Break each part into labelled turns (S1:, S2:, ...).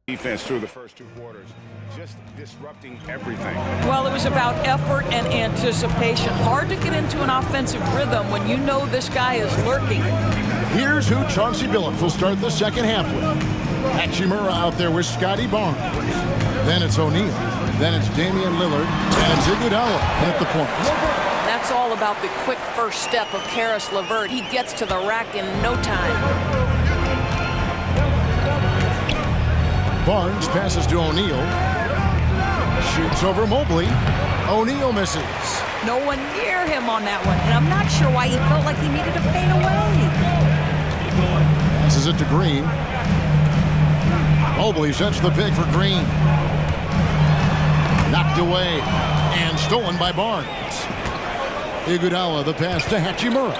S1: Defense through the first 2 quarters, just disrupting everything.
S2: Well, it was about effort and anticipation. Hard to get into an offensive rhythm when you know this guy is lurking.
S3: Here's who Chauncey Billups will start the second half with. Hachimura out there with Scotty Barnes. Then it's O'Neal. Then it's Damian Lillard and Iguodala at the point.
S2: That's all about the quick first step of Caris LeVert. He gets to the rack in no time.
S3: Barnes passes to O'Neal. Shoots over Mobley. O'Neal misses.
S2: No one near him on that one, and I'm not sure why he felt like he needed to fade away.
S3: Passes it to Green. Mobley sets the pick for Green. Knocked away and stolen by Barnes. Iguodala the pass to Hachimura.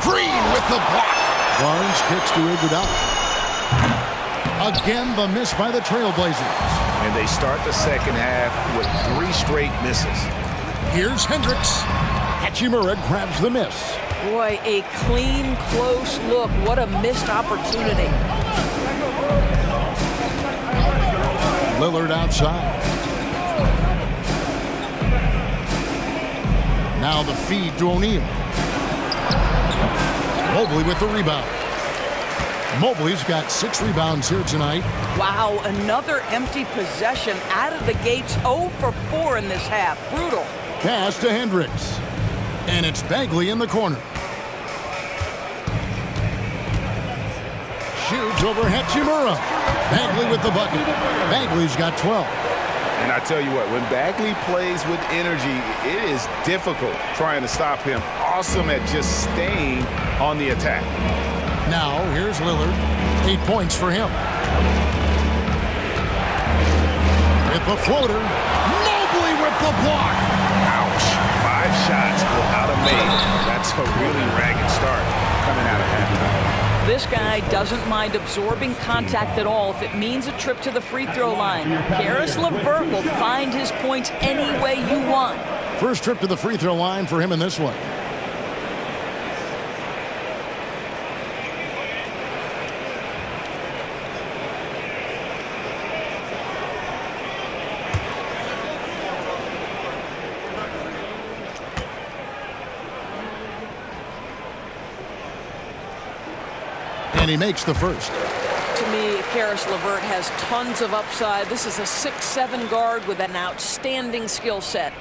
S3: Green with the block. Barnes kicks to Iguodala. Again, the miss by the Trailblazers.
S1: And they start the second half with 3 straight misses.
S3: Here's Hendricks. Hachimura grabs the miss.
S2: Boy, a clean, close look. What a missed opportunity.
S3: Lillard outside. Now the feed to O'Neal. Mobley with the rebound. Mobley's got 6 rebounds here tonight.
S2: Wow, another empty possession out of the gates. 0 for 4 in this half. Brutal.
S3: Pass to Hendricks. And it's Bagley in the corner. Shoots over Hachimura. Bagley with the bucket. Bagley's got 12.
S1: And I tell you what, when Bagley plays with energy, it is difficult trying to stop him. Awesome at just staying on the attack.
S3: Now, here's Lillard. 8 points for him. With the floater. Mobley with the block.
S1: Ouch. 5 shots without a make. That's a really ragged start coming out of halftime.
S2: This guy doesn't mind absorbing contact at all if it means a trip to the free throw line. Caris LeVert will find his points any way you want.
S3: First trip to the free throw line for him in this one. And he makes the first.
S2: To me, Caris LeVert has tons of upside. This is a 6'7" guard with an outstanding skill set.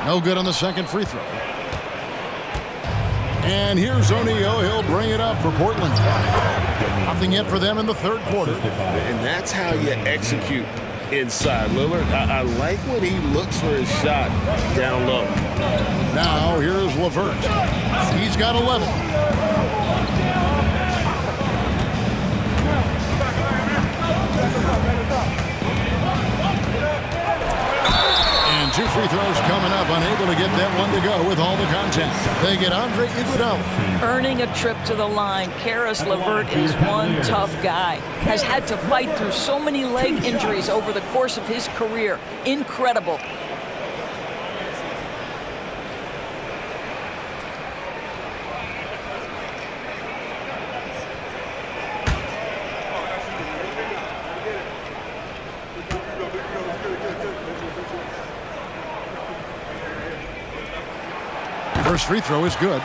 S3: No good on the second free throw. And here's O'Neal. He'll bring it up for Portland. Nothing yet for them in the third quarter.
S1: And that's how you execute inside. Lillard, I like when he looks for his shot down low.
S3: Now here's LeVert. He's got 11. And 2 free throws coming up, unable to get that one to go with all the contact. They get Andre Iguodala.
S2: Earning a trip to the line, Caris LeVert is one tough guy. Has had to fight through so many leg injuries over the course of his career. Incredible.
S3: First free throw is good.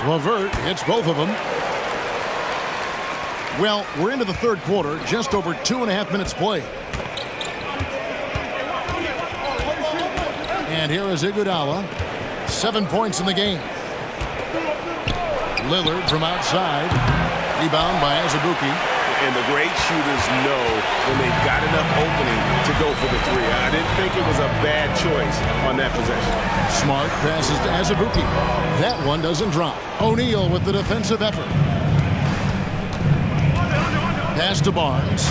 S3: LeVert hits both of them. Well, we're into the third quarter, just over 2.5 minutes played. And here is Iguodala. 7 points in the game. Lillard from outside. Rebound by Azubuike.
S1: And the great shooters know when they've got enough opening to go for the three. I didn't think it was a bad choice on that possession.
S3: Smart passes to Azubuike. That one doesn't drop. O'Neal with the defensive effort. Pass to Barnes.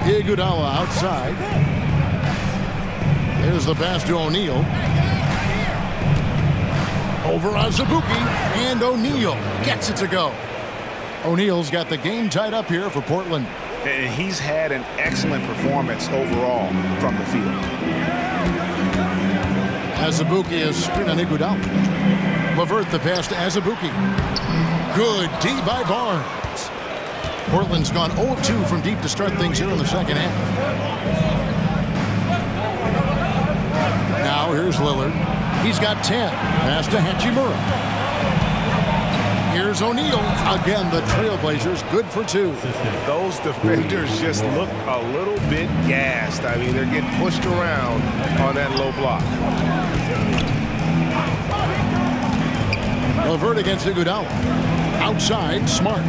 S3: Iguodala outside. There's the pass to O'Neal. Over Azubuike, and O'Neal gets it to go. O'Neal's got the game tied up here for Portland.
S1: And he's had an excellent performance overall from the field.
S3: Azubuike is screen on Iguodala. Levert the pass to Azubuike. Good D by Barnes. Portland's gone 0-2 from deep to start things here in the second half. Now here's Lillard. He's got 10. Pass to Hachimura. Here's O'Neal. Again, the Trailblazers good for 2.
S1: Those defenders just look a little bit gassed. I mean, they're getting pushed around on that low block.
S3: Levert against Iguodala. Outside, Smart.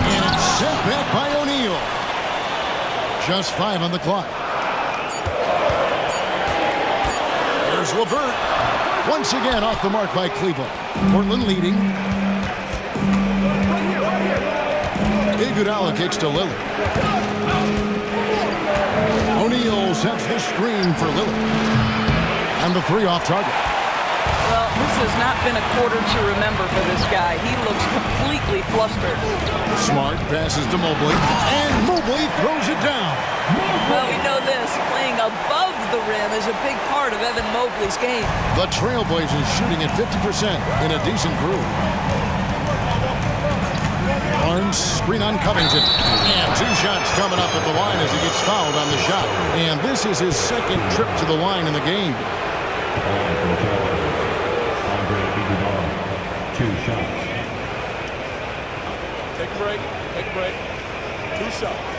S3: And it's sent back by O'Neal. Just 5 on the clock. There's Levert. Once again off the mark by Cleveland. Portland leading. Iguodala kicks to Lillard. O'Neal sets the screen for Lillard. And the 3 off target.
S2: Well, this has not been a quarter to remember for this guy. He looks completely flustered.
S3: Smart passes to Mobley. And Mobley throws it down.
S2: Well, we know this. Playing above the rim is a big part of Evan Mobley's game.
S3: The Trailblazers shooting at 50% in a decent groove. Barnes screen on Covington. And 2 shots coming up at the line as he gets fouled on the shot. And this is his second trip to the line in the game.
S4: 2 shots.
S5: Take a break. Take a break. 2 shots.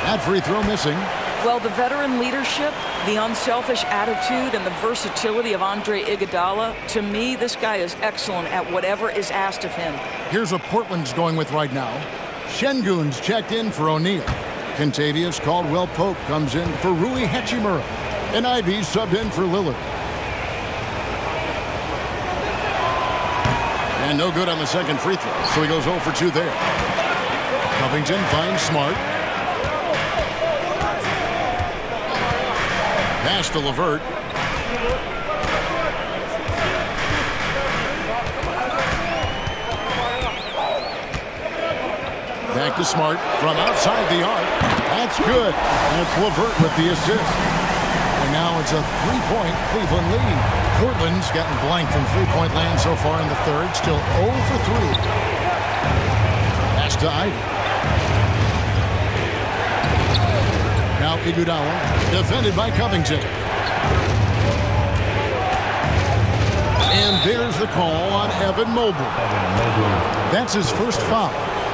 S3: That free throw missing.
S2: Well, the veteran leadership, the unselfish attitude, and the versatility of Andre Iguodala, to me, this guy is excellent at whatever is asked of him.
S3: Here's what Portland's going with right now. Şengün's checked in for O'Neal. Kentavious Caldwell-Pope comes in for Rui Hachimura. And Ivy's subbed in for Lillard. And no good on the second free throw, so he goes 0 for 2 there. Covington finds Smart. Pass to Levert. Back to Smart from outside the arc. That's good. That's Levert with the assist. And now it's a 3-point Cleveland lead. Portland's gotten blank from 3-point land so far in the third. Still 0 for 3. Pass to Ivy. Now Iguodala, defended by Covington. And there's the call on Evan Mobley. That's his first foul.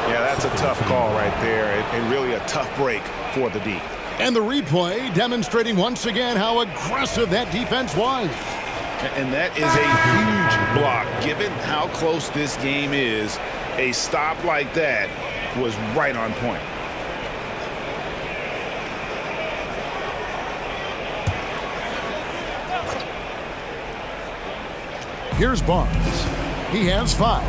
S1: Yeah, that's a tough call right there, and really a tough break for the D.
S3: And the replay demonstrating once again how aggressive that defense was.
S1: And that is a huge block. Given how close this game is, a stop like that was right on point.
S3: Here's Barnes. He has 5.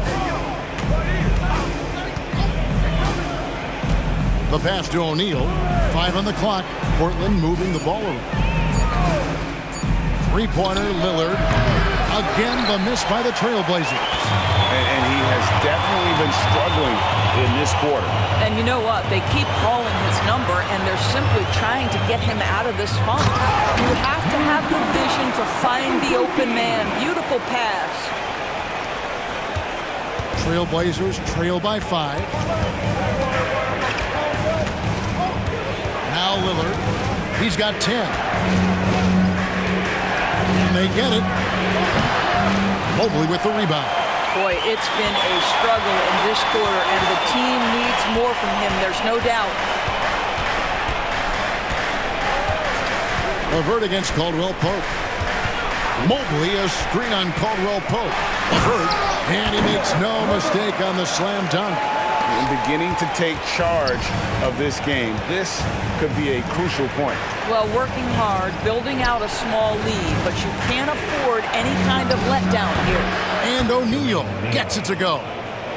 S3: The pass to O'Neal. 5 on the clock. Portland moving the ball around. 3-pointer Lillard. Again, the miss by the Trailblazers.
S1: And he has definitely been struggling in this quarter.
S2: And you know what? They keep calling his number, and they're simply trying to get him out of this funk. You have to have the vision to find the open man. Beautiful pass.
S3: Trailblazers trail by 5. Now Lillard. He's got 10. And they get it. Mobley with the rebound.
S2: Boy, it's been a struggle in this quarter, and the team needs more from him. There's no doubt.
S3: LeVert against Caldwell Pope. Mobley, a screen on Caldwell Pope. LeVert, and he makes no mistake on the slam dunk.
S1: And beginning to take charge of this game. This could be a crucial point.
S2: Well, working hard, building out a small lead, but you can't afford any kind of letdown here.
S3: And O'Neal gets it to go.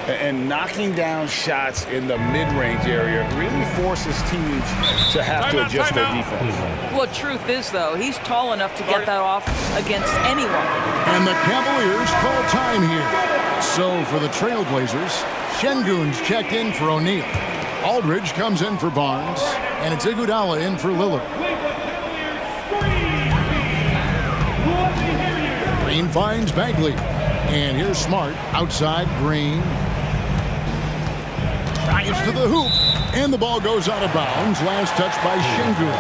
S1: And knocking down shots in the mid-range area really forces teams to have to adjust their defense.
S2: Well, truth is, though, he's tall enough to get that off against anyone.
S3: And the Cavaliers call time here. So for the Trailblazers, Şengün's checked in for O'Neal. Aldridge comes in for Barnes, and it's Iguodala in for Lillard. Green finds Bagley. And here's Smart outside Green. Drives to the hoop, and the ball goes out of bounds. Last touch by Şengün.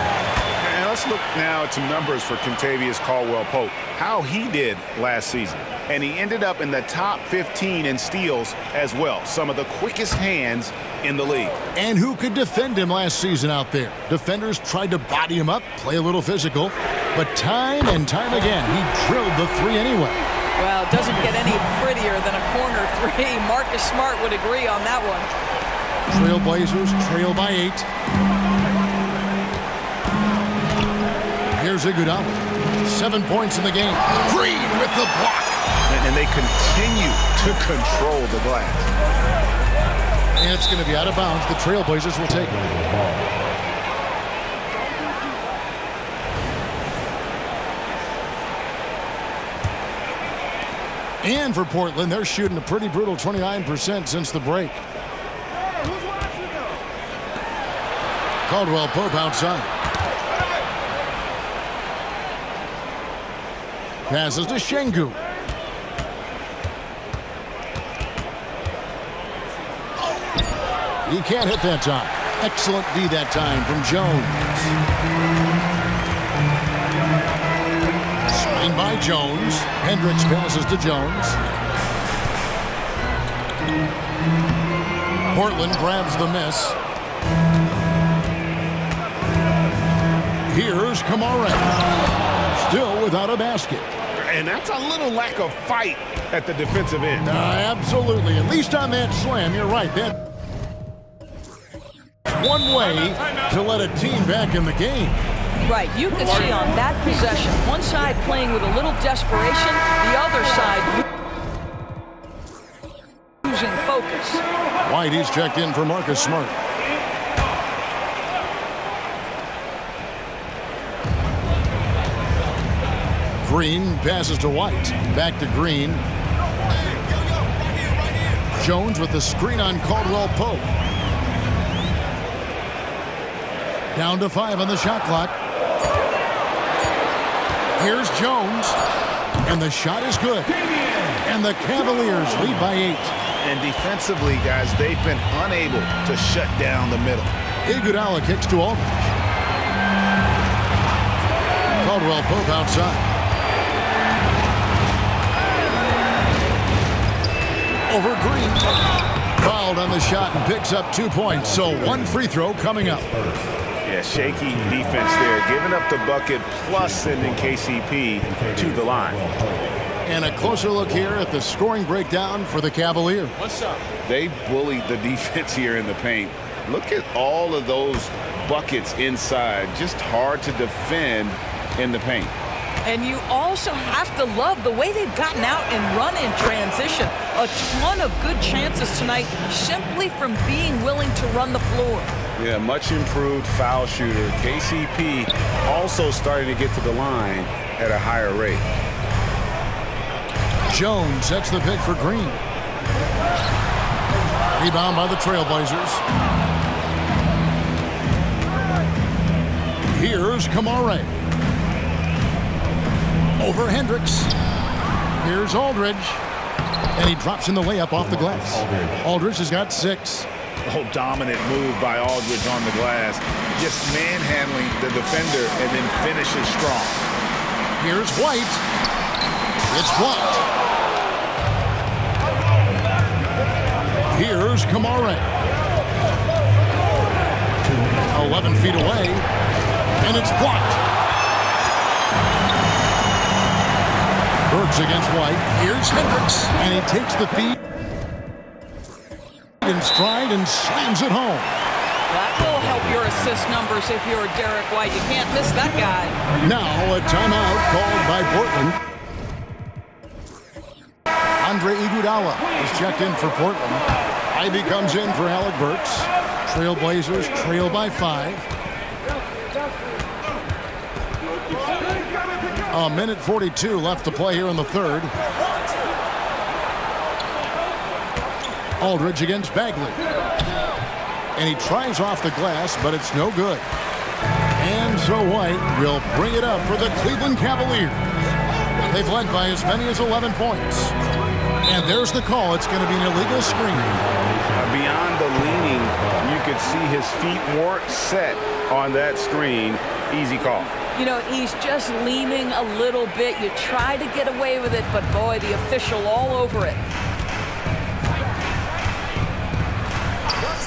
S1: And let's look now at some numbers for Kentavious Caldwell-Pope. How he did last season. And he ended up in the top 15 in steals as well. Some of the quickest hands in the league.
S3: And who could defend him last season out there? Defenders tried to body him up, play a little physical. But time and time again, he drilled the three anyway.
S2: Well, it doesn't get any prettier than a corner three. Marcus Smart would agree on that one.
S3: Trailblazers trail by 8. Here's Iguodala. 7 points in the game. Green with the block.
S1: And they continue to control the glass.
S3: And it's going to be out of bounds. The Trailblazers will take it. And for Portland, they're shooting a pretty brutal 29% since the break. Caldwell Pope outside. Passes to Şengün. He can't hit that time. Excellent D that time from Jones. Screen by Jones. Hendricks passes to Jones. Portland grabs the miss. Here's Kamara. Still without a basket.
S1: And that's a little lack of fight at the defensive end.
S3: Absolutely. At least on that slam, you're right. That's one way to let a team back in the game.
S2: Right, you can see on that possession, one side playing with a little desperation, the other side losing focus.
S3: White, he's checked in for Marcus Smart. Green passes to White. Back to Green. Jones with the screen on Caldwell Pope. Down to 5 on the shot clock. Here's Jones. And the shot is good. And the Cavaliers lead by 8.
S1: And defensively, guys, they've been unable to shut down the middle.
S3: Iguodala kicks to Aldridge. Caldwell Pope outside. Over Green. Fouled on the shot and picks up 2 points. So one free throw coming up.
S1: Yeah, shaky defense there. Giving up the bucket plus sending KCP to the line.
S3: And a closer look here at the scoring breakdown for the Cavaliers.
S5: What's up?
S1: They bullied the defense here in the paint. Look at all of those buckets inside. Just hard to defend in the paint.
S2: And you also have to love the way they've gotten out and run in transition. A ton of good chances tonight simply from being willing to run the floor.
S1: Yeah, much improved foul shooter. KCP also starting to get to the line at a higher rate.
S3: Jones sets the pick for Green. Rebound by the Trailblazers. Here's Kamara. Over Hendricks. Here's Aldridge. And he drops in the layup off the glass. Aldridge has got 6.
S1: Oh, dominant move by Aldridge on the glass. Just manhandling the defender and then finishes strong.
S3: Here's White. It's blocked. Here's Kamara. 11 feet away, and it's blocked. Burks against White. Here's Hendricks, and he takes the feed in stride and slams it home.
S2: That will help your assist numbers if you're Derek White. You can't miss that guy.
S3: Now a timeout called by Portland. Andre Iguodala is checked in for Portland. Ivy comes in for Alec Burks. Trailblazers trail by 5. A minute 42 left to play here in the third. Aldridge against Bagley. And he tries off the glass, but it's no good. And so White will bring it up for the Cleveland Cavaliers. They've led by as many as 11 points. And there's the call. It's going to be an illegal screen.
S1: Beyond the leaning, you could see his feet weren't set on that screen. Easy call.
S2: You know, he's just leaning a little bit. You try to get away with it, but boy, the official all over it.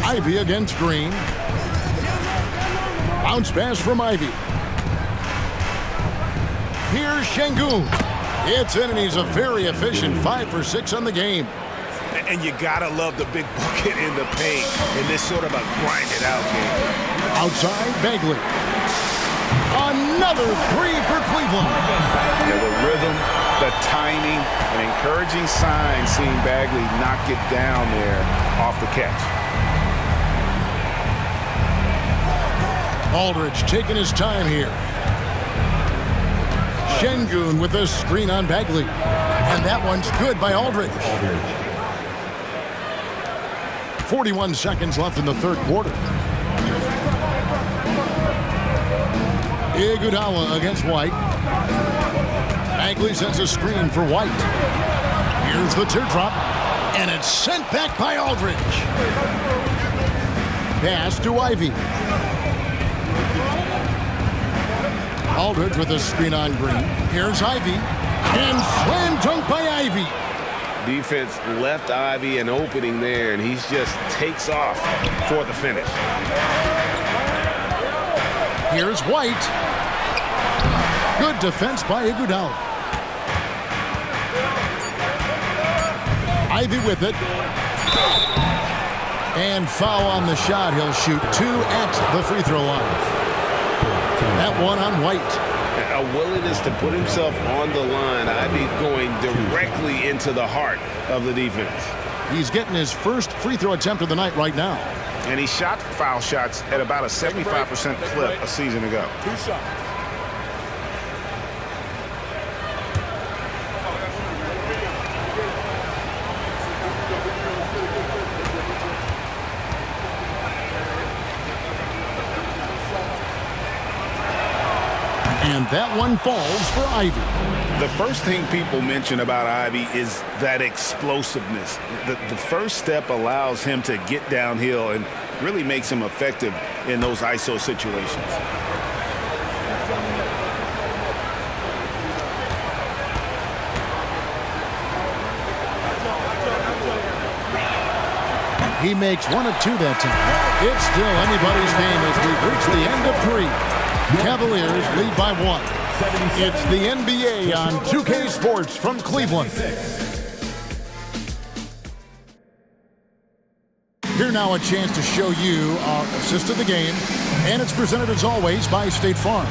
S3: Ivy against Green. Bounce pass from Ivy. Here's Şengün. It's in, and he's a very efficient 5 for 6 on the game.
S1: And you gotta love the big bucket in the paint in this sort of a grind-it-out game.
S3: Outside, Bagley. Another 3 for Cleveland.
S1: Yeah, the rhythm, the timing, an encouraging sign seeing Bagley knock it down there off the catch.
S3: Aldridge taking his time here. Şengün with a screen on Bagley. And that one's good by Aldridge. 41 seconds left in the third quarter. Iguodala against White. Bagley sends a screen for White. Here's the teardrop. And it's sent back by Aldridge. Pass to Ivy. Aldridge with a screen on Green. Here's Ivy. And slam dunk by Ivy.
S1: Defense left Ivy an opening there, and he just takes off for the finish.
S3: Here's White. Good defense by Iguodala. Ivy with it. And foul on the shot. He'll shoot 2 at the free throw line. That one on White.
S1: A willingness to put himself on the line. Ivy going directly into the heart of the defense.
S3: He's getting his first free throw attempt of the night right now.
S1: And he shot foul shots at about a 75% clip a season ago.
S5: 2 shots.
S3: And that one falls for Ivy.
S1: The first thing people mention about Ivy is that explosiveness. The first step allows him to get downhill and really makes him effective in those ISO situations.
S3: He makes 1 of 2 that time. It's still anybody's game as we've reached the end of 3. Cavaliers lead by 1. It's the NBA on 2K Sports from Cleveland. Here now a chance to show you our assist of the game, and it's presented as always by State Farm.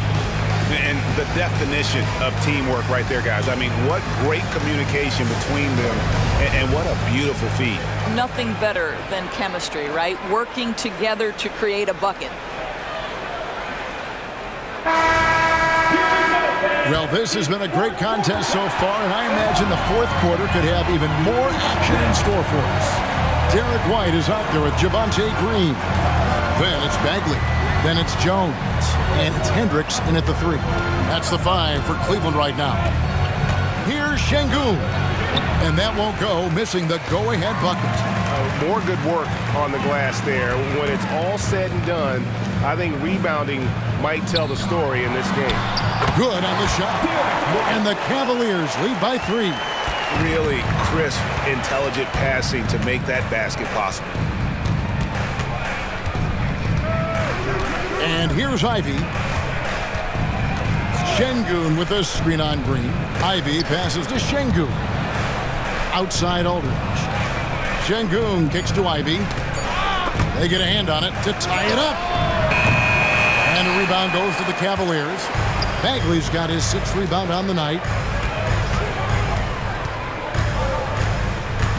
S1: And the definition of teamwork right there, guys. I mean, what great communication between them, and what a beautiful feat.
S2: Nothing better than chemistry, right? Working together to create a bucket.
S3: Well, this has been a great contest so far, and I imagine the fourth quarter could have even more action in store for us. Derek White is out there with Javonte Green. Then it's Bagley. Then it's Jones. And it's Hendricks in at the 3. That's the 5 for Cleveland right now. Here's Şengün. And that won't go, missing the go-ahead bucket.
S1: More good work on the glass there. When it's all said and done, I think rebounding might tell the story in this game.
S3: Good on the shot. And the Cavaliers lead by 3.
S1: Really crisp, intelligent passing to make that basket possible.
S3: And here's Ivy. Şengün with a screen on Green. Ivy passes to Şengün. Outside Aldridge. Şengün kicks to Ivy. They get a hand on it to tie it up. And the rebound goes to the Cavaliers. Bagley's got his 6th rebound on the night.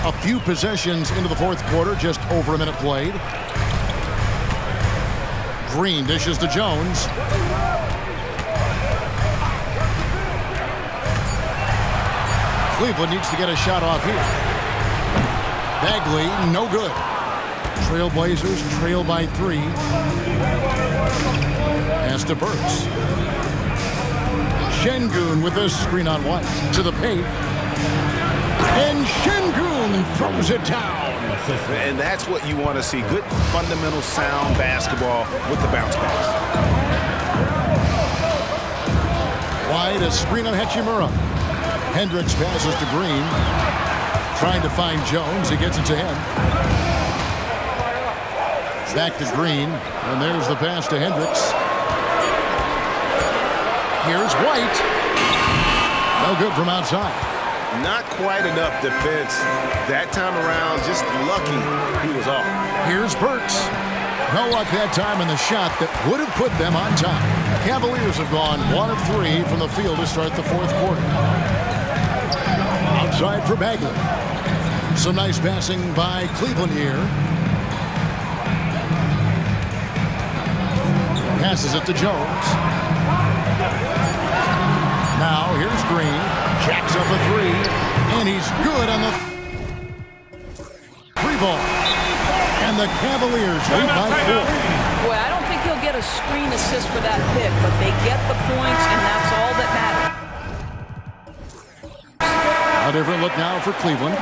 S3: A few possessions into the 4th quarter, just over a minute played. Green dishes to Jones. Cleveland needs to get a shot off here. Bagley, no good. Trailblazers trail by 3. Pass to Burks. Şengün with a screen on White. To the paint. And Şengün throws it down.
S1: And that's what you want to see. Good fundamental sound basketball with the bounce pass.
S3: White, a screen on Hachimura. Hendricks passes to Green. Trying to find Jones. He gets it to him. Back to Green. And there's the pass to Hendricks. Here's White. No good from outside.
S1: Not quite enough defense that time around. Just lucky he was off.
S3: Here's Burks. No luck that time in the shot that would have put them on top. Cavaliers have gone 1 of 3 from the field to start the 4th quarter. Outside for Bagley. Some nice passing by Cleveland here. Passes it to Jones. Now here's Green. Jacks up a 3. And he's good on the 3 ball. And the Cavaliers lead by 4.
S2: Boy, I don't think he'll get a screen assist for that pick, but they get the points, and that's all that matters.
S3: A different look now for Cleveland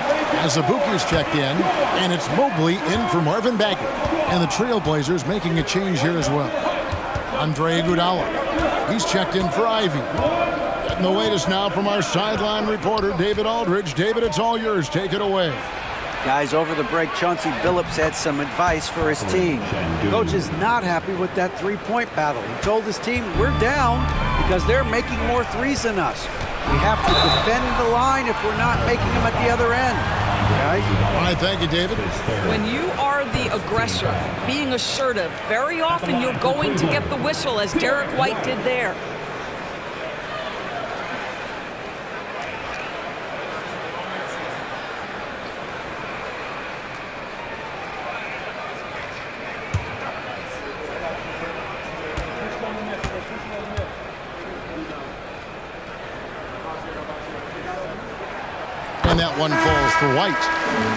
S3: as Abuki's checked in, and it's Mobley in for Marvin Bagley. And the Trailblazers making a change here as well. Andre Iguodala. He's checked in for Ivy. Getting the latest now from our sideline reporter, David Aldridge. David, it's all yours. Take it away.
S4: Guys, over the break, Chauncey Billups had some advice for his team. Coach is not happy with that three-point battle. He told his team, we're down because they're making more threes than us. We have to defend the line if we're not making them at the other end. Guys?
S3: All right, thank you, David.
S2: When you are the aggressor, being assertive, very often you're going to get the whistle, as Derek White did there.
S3: And that one falls for White.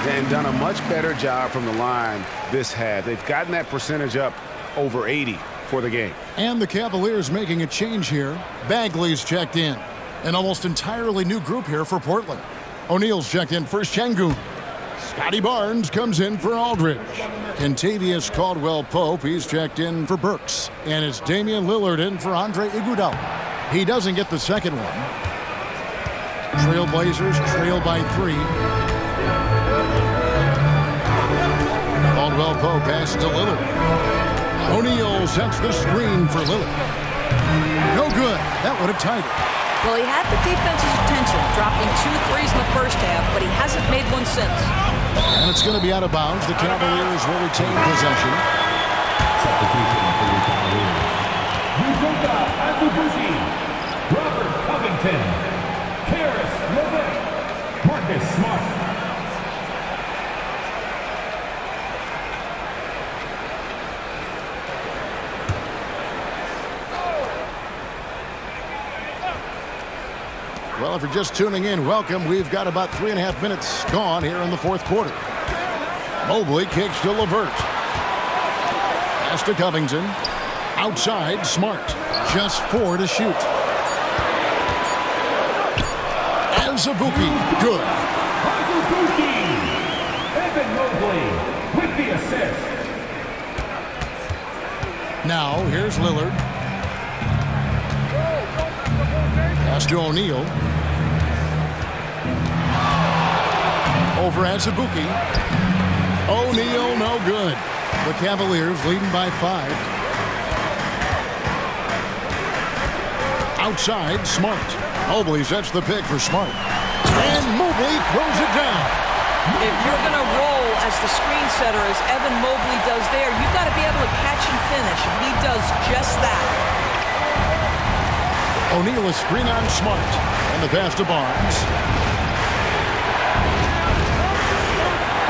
S1: And done a much better job from the line this half. They've gotten that percentage up over 80 for the game.
S3: And the Cavaliers making a change here. Bagley's checked in. An almost entirely new group here for Portland. O'Neal's checked in for Şengün. Scotty Barnes comes in for Aldridge. Kentavious Caldwell-Pope, he's checked in for Burks. And it's Damian Lillard in for Andre Iguodala. He doesn't get the second one. Trailblazers trail by 3. Caldwell-Pope passes to Lillard. O'Neal sets the screen for Lillard. No good. That would have tied it.
S2: Well, he had the defense's attention, dropping 2 threes in the first half, but he hasn't made one since.
S3: And it's going to be out of bounds. The Cavaliers will retain possession.
S6: Robert Covington, Karis LeVert, Marcus Smart.
S3: Well, if you're just tuning in, welcome. We've got about 3.5 minutes gone here in the 4th quarter. Mobley kicks to LeVert. Pass to Covington. Outside, Smart. Just 4 to shoot. Azubuike, good.
S6: Azubuike, Evan Mobley with the assist.
S3: Now, here's Lillard. Pass to O'Neal. Over Azubuike. O'Neal, no good. The Cavaliers leading by 5. Outside, Smart. Mobley sets the pick for Smart. And Mobley throws it down.
S2: If you're going to roll as the screen setter as Evan Mobley does there, you've got to be able to catch and finish. He does just that.
S3: O'Neal a screen on Smart. And the pass to Barnes.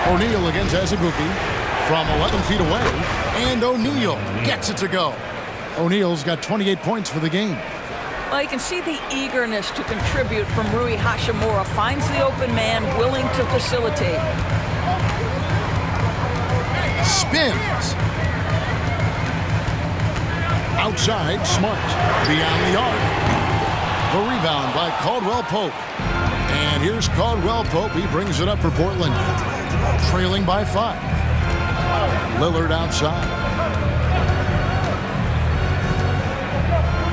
S3: O'Neal against Azubuike from 11 feet away. And O'Neal gets it to go. O'Neal's got 28 points for the game.
S2: Well, you can see the eagerness to contribute from Rui Hachimura. Finds the open man, willing to facilitate.
S3: Spins. Outside, Smart. Beyond the arc. The rebound by Caldwell Pope. And here's Caldwell Pope. He brings it up for Portland. Trailing by 5. Lillard outside.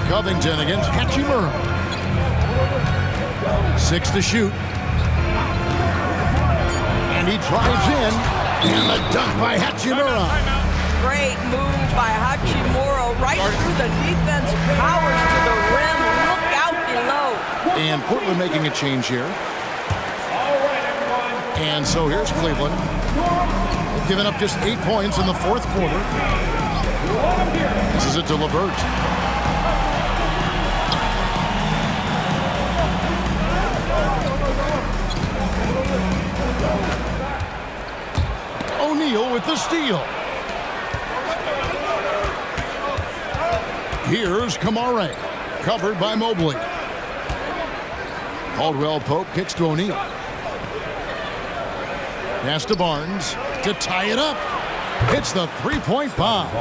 S3: Covington against Hachimura. 6 to shoot. And he drives in. And a dunk by Hachimura.
S2: Great move by Hachimura. Right through the defense. Powers to the rim. Look out below.
S3: And Portland making a change here. And so here's Cleveland. They've given up just 8 points in the 4th quarter. This is it to LeVert. O'Neal with the steal. Here's Kamare. Covered by Mobley. Caldwell Pope kicks to O'Neal. Pass to Barnes to tie it up. Hits the three-point bomb.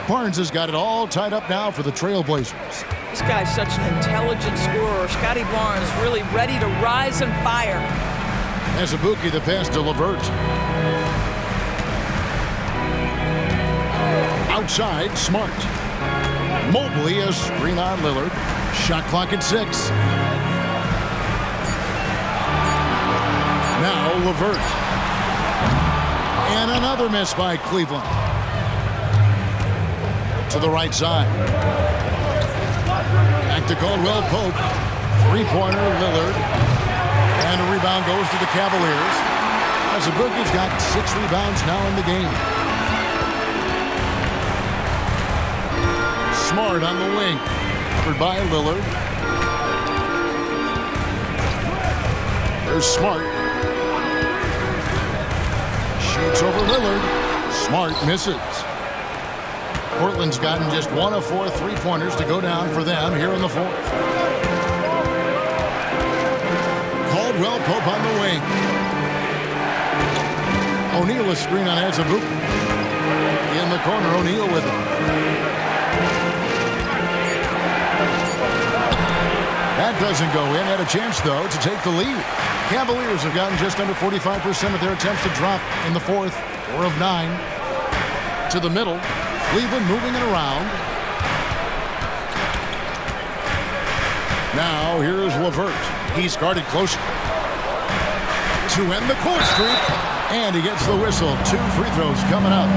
S3: Barnes has got it all tied up now for the Trailblazers.
S2: This guy's such an intelligent scorer. Scotty Barnes really ready to rise and fire.
S3: Azubuike the pass to LeVert. Outside, Smart. Mobley a screen on Lillard. Shot clock at 6. Now LeVert. And another miss by Cleveland. To the right side. Back to Caldwell Pope. Three-pointer Lillard. And a rebound goes to the Cavaliers. Azubuike's got 6 rebounds now in the game. Smart on the wing. Covered by Lillard. There's Smart. Shoots over Lillard. Smart misses. Portland's gotten just 1 of 4 three-pointers to go down for them here in the 4th. Caldwell Pope on the wing. O'Neal a screen on Azubuike. In the corner, O'Neal with it. That doesn't go in. Had a chance, though, to take the lead. Cavaliers have gotten just under 45% of their attempts to drop in the 4th. 4 of 9. To the middle. Cleveland moving it around. Now, here's LeVert. He's guarded closer. To end the court streak. And he gets the whistle. 2 free throws coming up.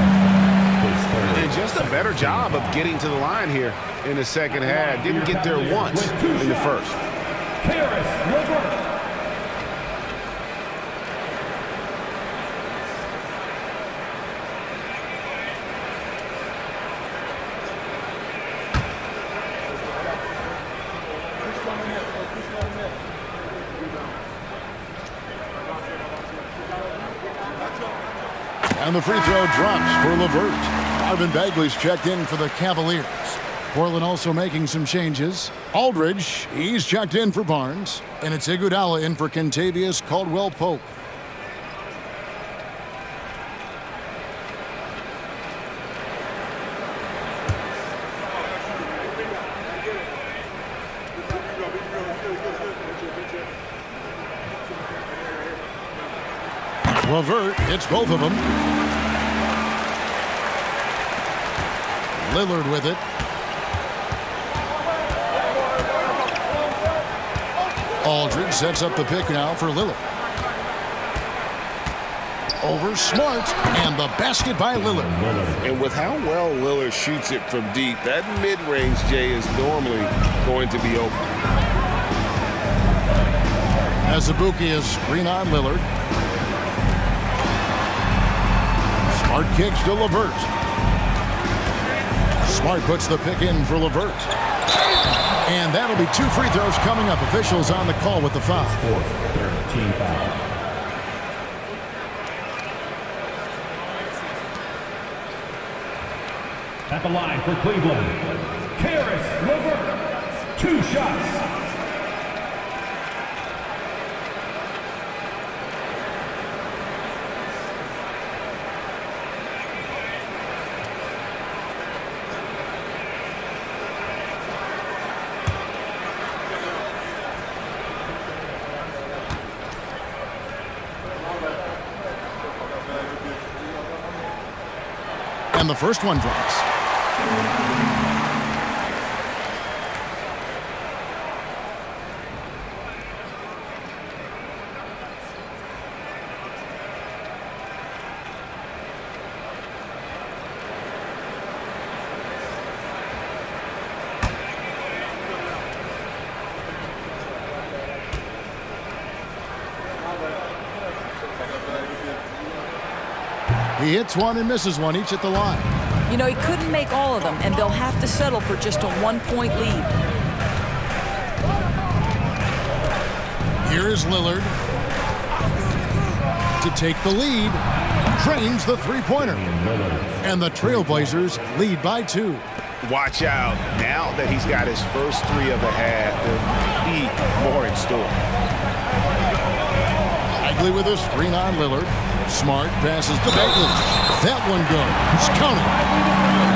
S1: And just a better job of getting to the line here in the second half. Didn't get there once in the first.
S3: And the free throw drops for LeVert. Marvin Bagley's checked in for the Cavaliers. Portland also making some changes. Aldridge, he's checked in for Barnes. And it's Iguodala in for Kentavious Caldwell-Pope. LeVert hits both of them. Lillard with it. Aldridge sets up the pick now for Lillard. over Smart, and the basket by Lillard.
S7: And with how well Lillard shoots it from deep, that mid-range, Jay, is normally going to be open.
S3: Azubuike is screen on Lillard. Smart kicks to LeVert. Smart puts the pick in for LeVert. And that'll be 2 free throws coming up. Officials on the call with the foul.
S6: Team foul. At the line for Cleveland, Karis LeVert. 2 shots.
S3: And the first one drops. He hits one and misses one, each at the line.
S2: You know, he couldn't make all of them, and they'll have to settle for just a 1-point lead.
S3: Here is Lillard to take the lead. Drains the three-pointer. And the Trailblazers lead by 2.
S1: Watch out. Now that he's got his first 3 of the half, there'll be more in store.
S3: Bagley with a screen on Lillard. Smart passes to Bagley. That one goes. Counted.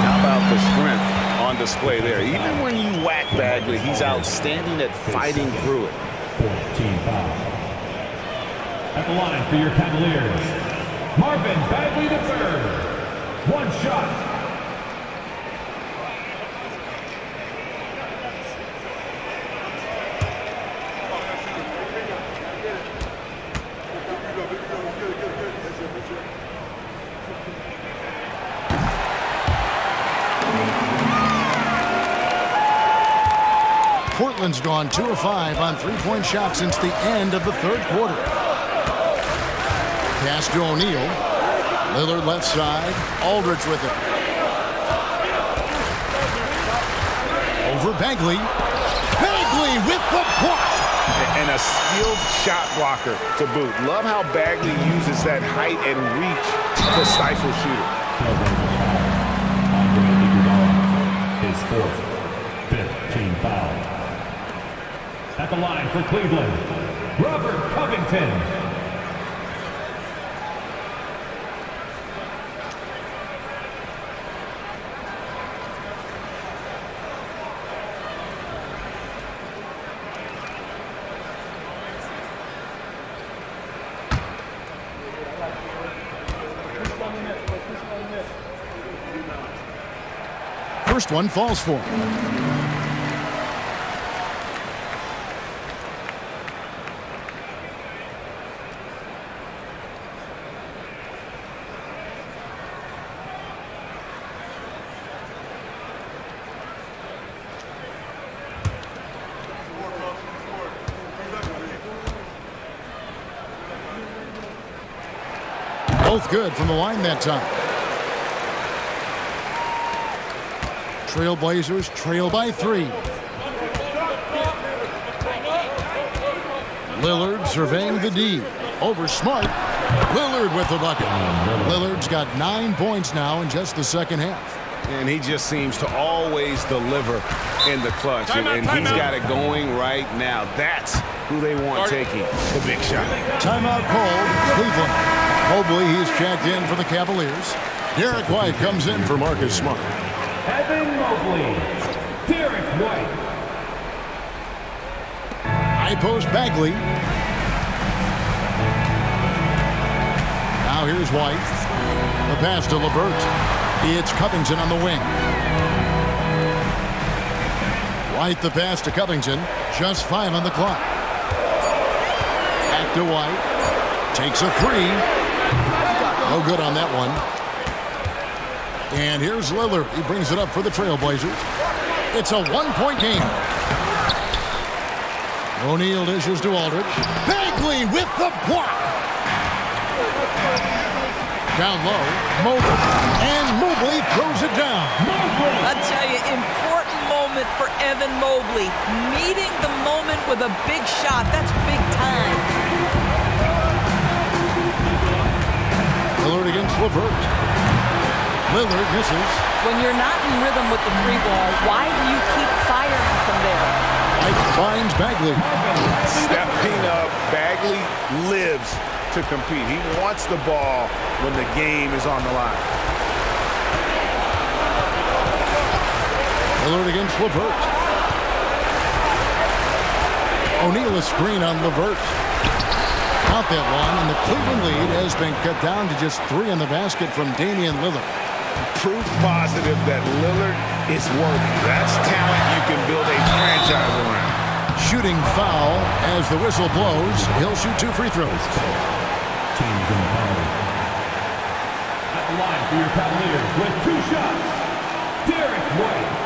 S1: How about the strength on display there? Even when you whack Bagley, he's outstanding at fighting through it.
S6: 14 foul. At the line for your Cavaliers, Marvin Bagley III. 1 shot.
S3: Portland's gone 2 of 5 on three-point shots since the end of the third quarter. Pass to O'Neal. Lillard left side. Aldridge with it. Over Bagley. Bagley with the block.
S1: And a skilled shot blocker to boot. Love how Bagley uses that height and reach to stifle shooters.
S6: His 4th, 5th team foul. At the line for Cleveland, Robert Covington.
S3: First one falls for him. Both good from the line that time. Trailblazers trail by 3. Lillard surveying the D. Over Smart. Lillard with the bucket. Lillard's got 9 points now in just the second half.
S1: And he just seems to always deliver in the clutch. And he's got it going right now. That's who they want taking the big shot.
S3: Timeout called. Cleveland. Mobley, he's checked in for the Cavaliers. Derek White comes in for Marcus Smart.
S6: Evan Mobley, Derek White.
S3: High post Bagley. Now here's White. The pass to LeVert. It's Covington on the wing. White the pass to Covington. Just 5 on the clock. Back to White. Takes a 3. No good on that one. And here's Lillard. He brings it up for the Trailblazers. It's a one-point game. O'Neal dishes to Aldridge. Bagley with the block. Down low, Mobley. And Mobley throws it down.
S2: I'll tell you, important moment for Evan Mobley. Meeting the moment with a big shot. That's big time.
S3: Lillard against LeVert. Lillard misses.
S2: When you're not in rhythm with the free ball, why do you keep firing from there?
S3: Mike finds Bagley.
S1: Stepping up, Bagley lives to compete. He wants the ball when the game is on the line.
S3: Lillard against LeVert. O'Neal a screen on LeVert. Count that one, and the Cleveland lead has been cut down to just 3 in the basket from Damian Lillard.
S1: Proof positive that Lillard is worthy. That's talent you can build a franchise around.
S3: Shooting foul as the whistle blows. He'll shoot 2 free throws.
S6: Teams in penalty. At the line for your Cavaliers with 2 shots, Derek White.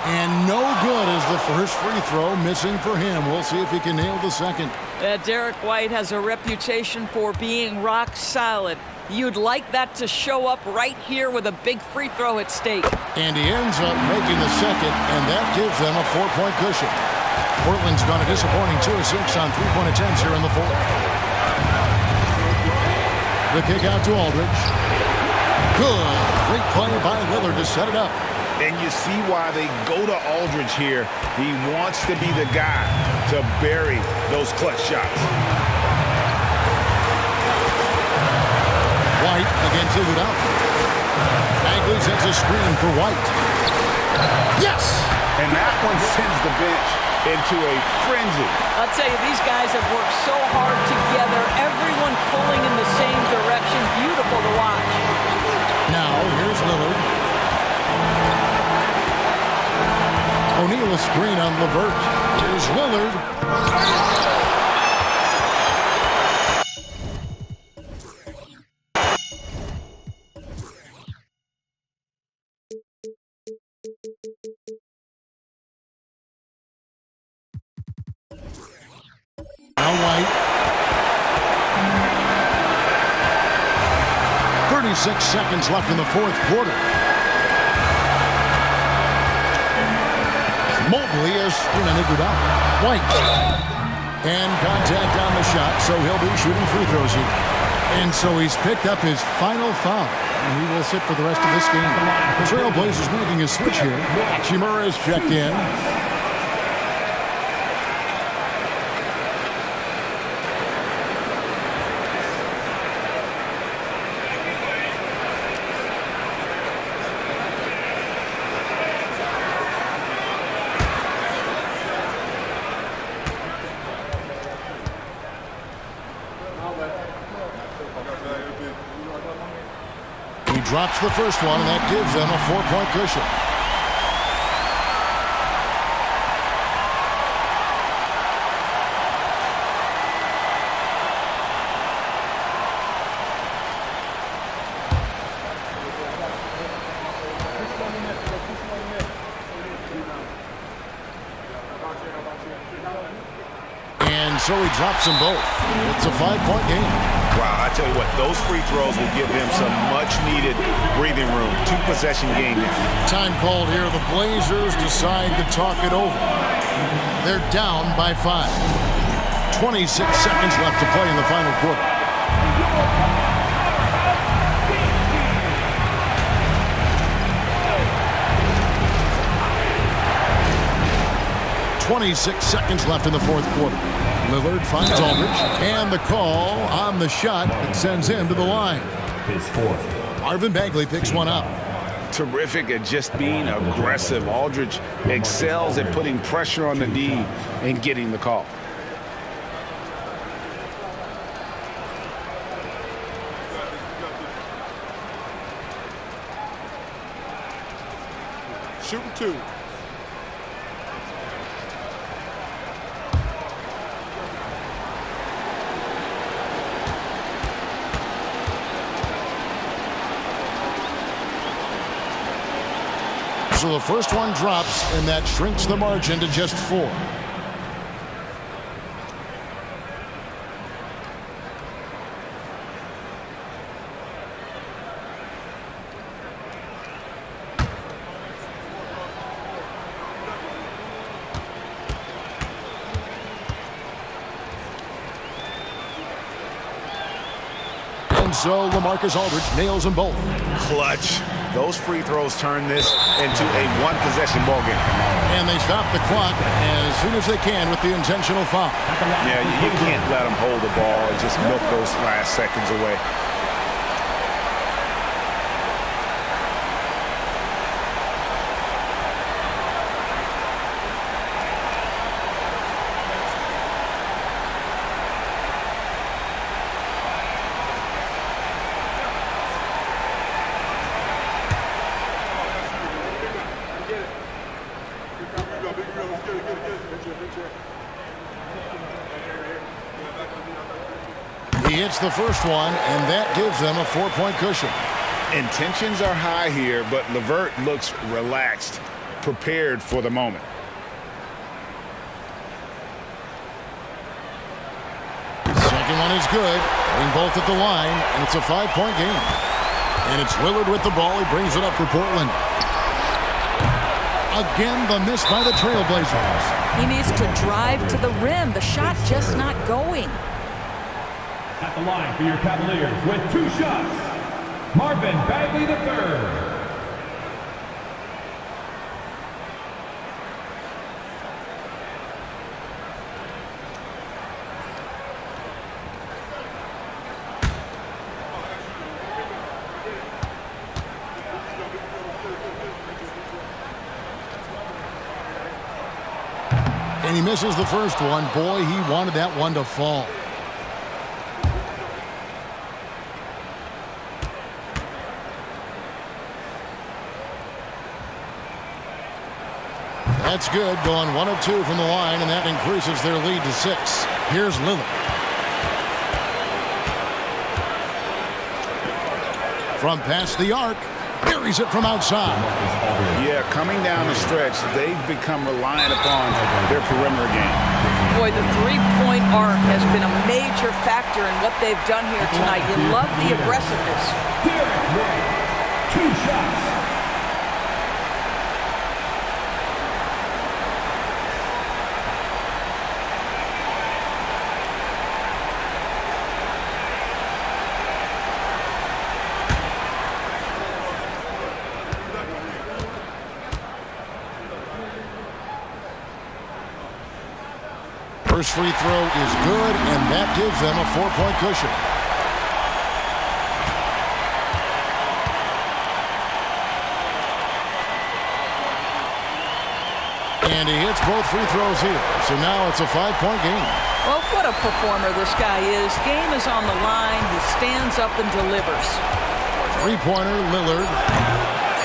S3: And no good as the first free throw missing for him. We'll see if he can nail the second.
S2: Derek White has a reputation for being rock solid. You'd like that to show up right here with a big free throw at stake.
S3: And he ends up making the second, and that gives them a 4-point cushion. Portland's gone a disappointing 2 of 6 on 3-point attempts here in the fourth. The kick out to Aldridge. Good. Great play by Lillard to set it up.
S1: And you see why they go to Aldridge here. He wants to be the guy to bury those clutch shots.
S3: White against Lillard. Bagley sets a screen for White. Yes!
S1: And that one sends the bench into a frenzy.
S2: I'll tell you, these guys have worked so hard together. Everyone pulling in the same direction. Beautiful to watch.
S3: Now, here's Lillard. O'Neal a screen on LeVert. Here's Lillard. Now White. 36 seconds left in the fourth quarter. Mobley is sprinted out. White. And contact on the shot, so he'll be shooting free throws here. And so he's picked up his final foul. And he will sit for the rest of this game. The Trailblazers making a switch here. Hachimura is checked in. Drops the first one, and that gives them a 4-point cushion. And so he drops them both. It's a 5-point game.
S1: Wow, I tell you what, those free throws will give them some much-needed breathing room. 2-possession game now.
S3: Time called here. The Blazers decide to talk it over. They're down by 5. 26 seconds left to play in the final quarter. .26 seconds left in the fourth quarter. Lillard finds Aldridge, and the call on the shot that sends him to the line.
S6: His fourth.
S3: Marvin Bagley picks one up.
S1: Terrific at just being aggressive. Aldridge excels at putting pressure on the D and getting the call.
S7: shooting 2.
S3: So the first one drops, and that shrinks the margin to just 4. And so LaMarcus Aldridge nails them both.
S1: Clutch. Those free throws turn this into a one-possession ball game.
S3: And they stop the clock as soon as they can with the intentional foul.
S1: Yeah, you can't let them hold the ball and just milk those last seconds away.
S3: He hits the first one, and that gives them a 4-point cushion.
S1: Intentions are high here, but LeVert looks relaxed, prepared for the moment.
S3: Second one is good. Getting both at the line, and it's a 5-point game. And it's Lillard with the ball. He brings it up for Portland. Again, the miss by the Trailblazers.
S2: He needs to drive to the rim. The shot just not going.
S6: At the line for your Cavaliers with 2 shots, Marvin Bagley III.
S3: And he misses the first one. Boy, he wanted that one to fall. That's good, going 1 of 2 from the line, and that increases their lead to 6. Here's Lillard. From past the arc, buries it from outside.
S1: Yeah, coming down the stretch, they've become reliant upon their perimeter game.
S2: Boy, the three-point arc has been a major factor in what they've done here tonight. You love the aggressiveness.
S6: Derek White, 2 shots.
S3: First free throw is good, and that gives them a 4-point cushion. And he hits both free throws here. So now it's a 5-point game.
S2: Well, what a performer this guy is. Game is on the line. He stands up and delivers.
S3: Three-pointer, Lillard.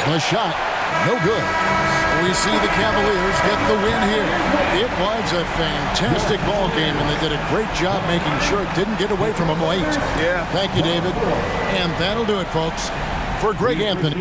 S3: The shot, no good. We see the Cavaliers get the win here. It was a fantastic ball game, and they did a great job making sure it didn't get away from them late.
S1: Yeah.
S3: Thank you, David. And that'll do it, folks. For Greg Anthony.